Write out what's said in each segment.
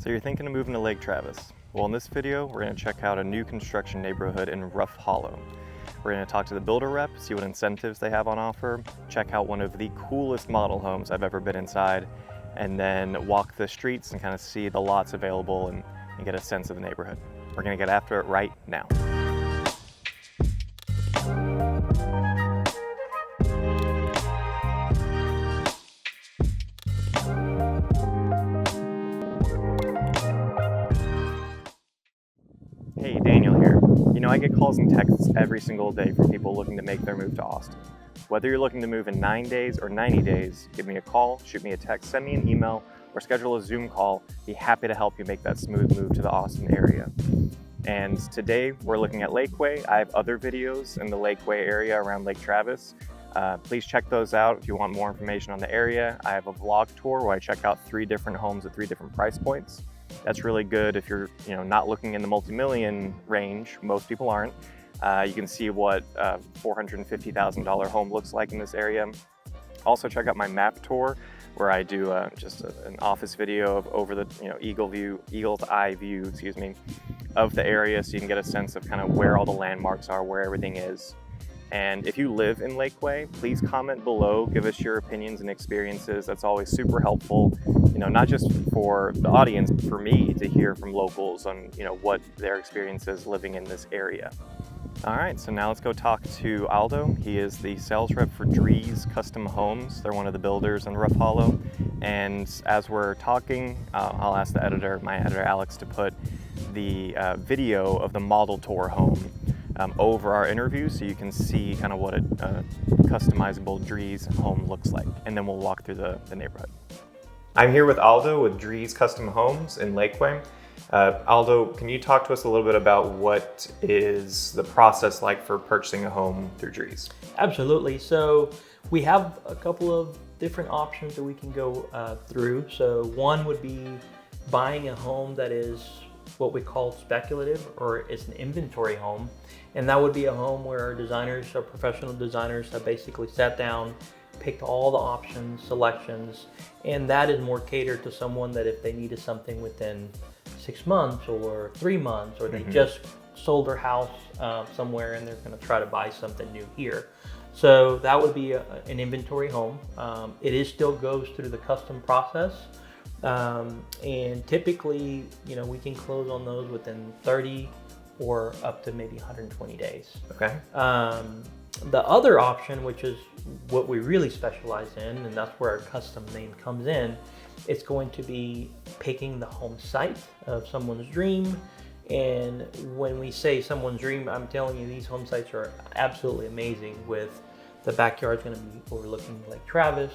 So you're thinking of moving to Lake Travis. Well, in this video, we're going to check out a new construction neighborhood in Rough Hollow. We're going to talk to the builder rep, see what incentives they have on offer, check out one of the coolest model homes I've ever been inside, and then walk the streets and kind of see the lots available and get a sense of the neighborhood. We're going to get after it right now. Hey, Daniel here. You know, I get calls and texts every single day from people looking to make their move to Austin. Whether you're looking to move in 9 days or 90 days, give me a call, shoot me a text, send me an email, or schedule a Zoom call. Be happy to help you make that smooth move to the Austin area. And today we're looking at Lakeway. I have other videos in the Lakeway area around Lake Travis. Please check those out if you want more information on the area. I have a vlog tour where I check out 3 different homes at 3 different price points. That's really good if you're not looking in the multi-million range. Most people aren't. You can see what a $450,000 home looks like in this area. Also check out my map tour where I do an office video of over the eagle's eye view, of the area, so you can get a sense of kind of where all the landmarks are, where everything is. And if you live in Lakeway, please comment below, give us your opinions and experiences. That's always super helpful, not just for the audience, but for me to hear from locals on, what their experience is living in this area. All right, so now let's go talk to Aldo. He is the sales rep for Drees Custom Homes. They're one of the builders in Rough Hollow. And as we're talking, I'll ask my editor Alex, to put the video of the model tour home over our interview so you can see kind of what a customizable Drees home looks like. And then we'll walk through the neighborhood. I'm here with Aldo with Drees Custom Homes in Lakeway. Aldo, can you talk to us a little bit about what is the process like for purchasing a home through Drees? Absolutely. So we have a couple of different options that we can go through. So one would be buying a home that is what we call speculative, or it's an inventory home. And that would be a home where our designers, our professional designers, have basically sat down, picked all the options, selections, and that is more catered to someone that if they needed something within 6 months or 3 months, or they just sold their house somewhere and they're going to try to buy something new here. So that would be an inventory home. It still goes through the custom process. And typically, we can close on those within 30 or up to maybe 120 days. Okay. The other option, which is what we really specialize in, and that's where our custom name comes in, it's going to be picking the home site of someone's dream. And when we say someone's dream, I'm telling you, these home sites are absolutely amazing, with the backyard's going to be overlooking Lake Travis,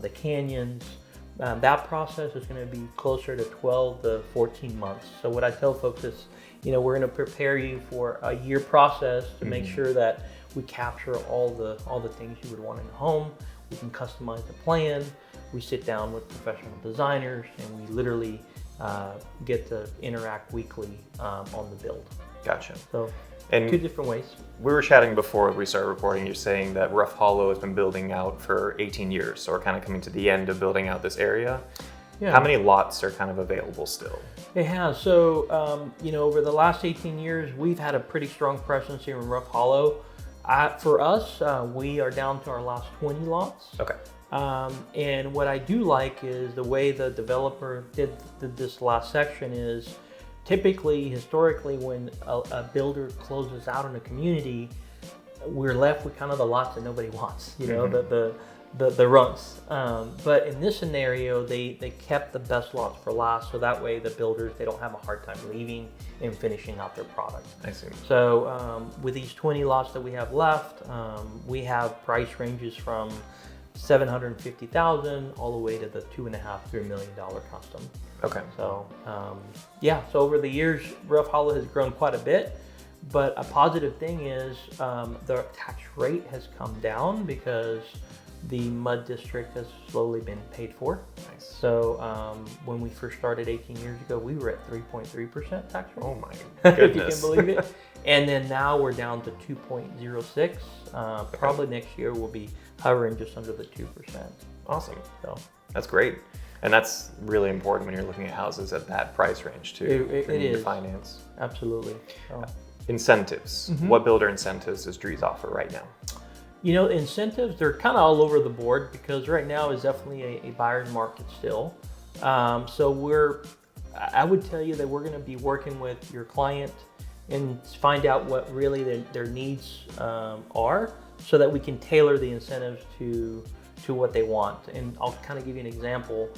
the canyons. That process is going to be closer to 12 to 14 months. So what I tell folks is, we're going to prepare you for a year process to make sure that we capture all the things you would want in a home. We can customize the plan. We sit down with professional designers, and we literally get to interact weekly on the build. Gotcha. So, and 2 different ways. We were chatting before we started recording. You're saying that Rough Hollow has been building out for 18 years, so we're kind of coming to the end of building out this area. Yeah. How many lots are kind of available still? It has. So, over the last 18 years, we've had a pretty strong presence here in Rough Hollow. For us, we are down to our last 20 lots. Okay. And what I do like is the way the developer did this last section is, typically, historically, when a builder closes out in a community, we're left with kind of the lots that nobody wants, the runs. But in this scenario, they kept the best lots for last, so that way the builders, they don't have a hard time leaving and finishing out their product. I see. So with these 20 lots that we have left, we have price ranges from $750,000 all the way to the $2.5–3 million custom. Okay. So so over the years, Rough Hollow has grown quite a bit, but a positive thing is the tax rate has come down because the mud district has slowly been paid for. Nice. So when we first started 18 years ago, we were at 3.3% tax rate. Oh my goodness. If you can believe it. And then now we're down to 2.06. Probably next year we'll be hovering just under the 2%. Awesome. So that's great. And that's really important when you're looking at houses at that price range too. It if you need to is. finance. Absolutely. So, Incentives. What builder incentives does Drees offer right now? you know, incentives, they're kind of all over the board because right now is definitely a buyer's market still. So I would tell you that we're going to be working with your client and find out what really their needs are, so that we can tailor the incentives to what they want. And I'll kind of give you an example.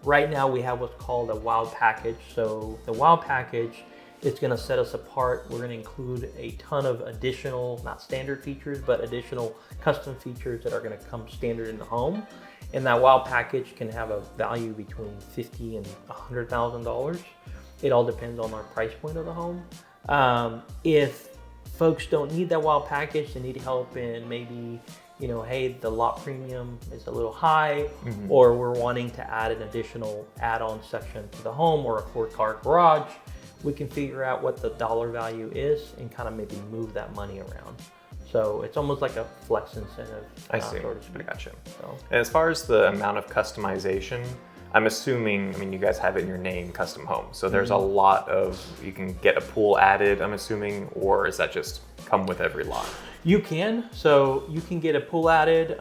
Right now we have what's called a wow package. So the wow package, it's going to set us apart. We're going to include a ton of additional, not standard features, but additional custom features that are going to come standard in the home. And that wow package can have a value between $50,000 and $100,000. It all depends on our price point of the home. If folks don't need that wow package, they need help in maybe, you know, hey, the lot premium is a little high, or we're wanting to add an additional add-on section to the home or a 4-car garage, we can figure out what the dollar value is and kind of maybe move that money around. So it's almost like a flex incentive. I see. So to speak. I gotcha. So, And as far as the amount of customization, I'm assuming, I mean, you guys have it in your name, Custom Homes. So there's a lot of, you can get a pool added, I'm assuming, or is that just come with every lot? you can. So you can get a pool added.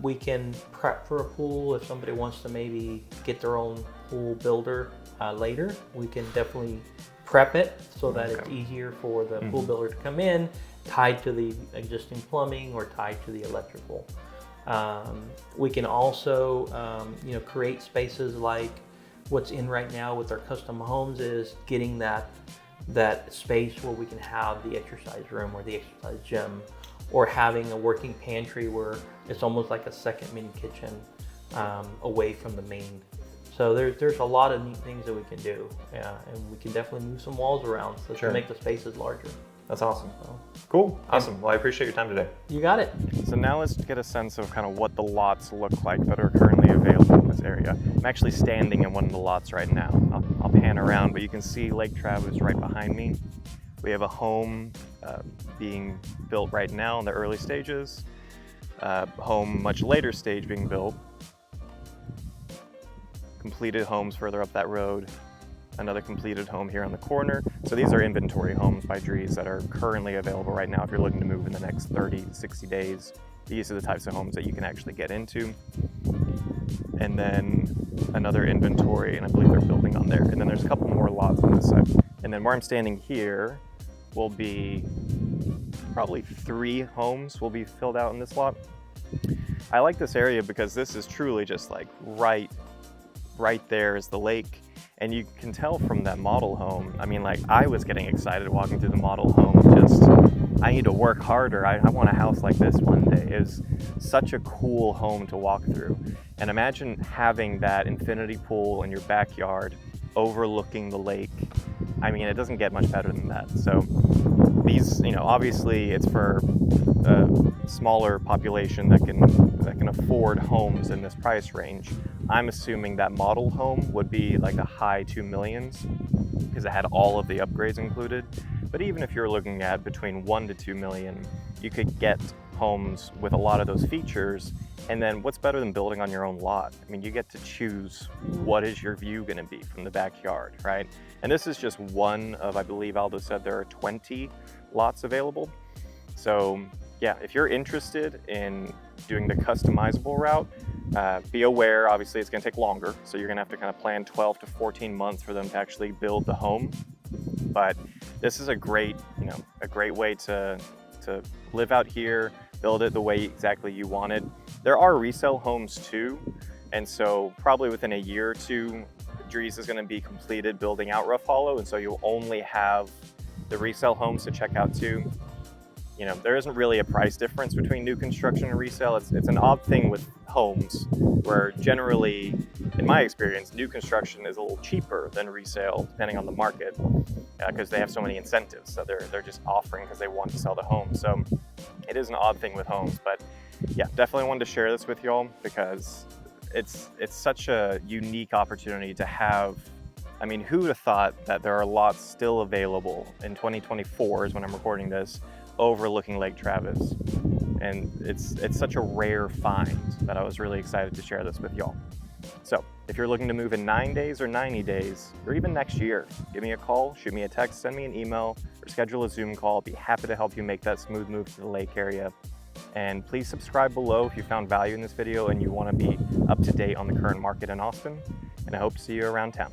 We can prep for a pool if somebody wants to maybe get their own pool builder later. We can definitely prep it so that it's easier for the pool builder to come in, tied to the existing plumbing or tied to the electrical. We can also, you know, create spaces like what's in right now with our custom homes is getting that space where we can have the exercise room or the exercise gym, or having a working pantry where it's almost like a second mini kitchen away from the main. So there's a lot of neat things that we can do, and we can definitely move some walls around to make the spaces larger. That's awesome. So, Cool. Awesome. Well, I appreciate your time today. you got it. So now let's get a sense of kind of what the lots look like that are currently available in this area. I'm actually standing in one of the lots right now. I'll pan around, but you can see Lake Travis right behind me. We have a home being built right now in the early stages. Home much later stage being built. Completed homes further up that road. Another completed home here on the corner. So these are inventory homes by Drees that are currently available right now if you're looking to move in the next 30, 60 days. These are the types of homes that you can actually get into. And then another inventory, and I believe they're building on there. And then there's a couple more lots on this side. And then where I'm standing here will be probably 3 homes will be filled out in this lot. I like this area because this is truly just like right there is the lake. And you can tell from that model home, I mean, like, I was getting excited walking through the model home, just, I need to work harder. I want a house like this one day. It was such a cool home to walk through. And imagine having that infinity pool in your backyard overlooking the lake. I mean, it doesn't get much better than that. So these, you know, obviously it's for a smaller population that can afford homes in this price range. I'm assuming that model home would be like a high 2 millions because it had all of the upgrades included. But even if you're looking at between 1 to 2 million, you could get homes with a lot of those features. And then what's better than building on your own lot? I mean, you get to choose what is your view going to be from the backyard, right? And this is just one of, I believe Aldo said there are 20 lots available. So yeah, if you're interested in doing the customizable route, be aware, obviously it's going to take longer. So you're going to have to kind of plan 12 to 14 months for them to actually build the home. But this is a great way to live out here, build it the way exactly you want it. There are resale homes too. And so probably within a year or two, Drees is going to be completed building out Rough Hollow. And so you'll only have the resale homes to check out too. You know, there isn't really a price difference between new construction and resale. It's an odd thing with homes where generally, in my experience, new construction is a little cheaper than resale depending on the market because they have so many incentives. So they're just offering because they want to sell the home. So it is an odd thing with homes, but yeah, definitely wanted to share this with y'all because it's such a unique opportunity to have. I mean, who would have thought that there are lots still available in 2024 is when I'm recording this, overlooking Lake Travis. And it's such a rare find that I was really excited to share this with y'all. So if you're looking to move in 9 days or 90 days, or even next year, give me a call, shoot me a text, send me an email, or schedule a Zoom call. I'll be happy to help you make that smooth move to the lake area. And please subscribe below if you found value in this video and you want to be up to date on the current market in Austin. And I hope to see you around town.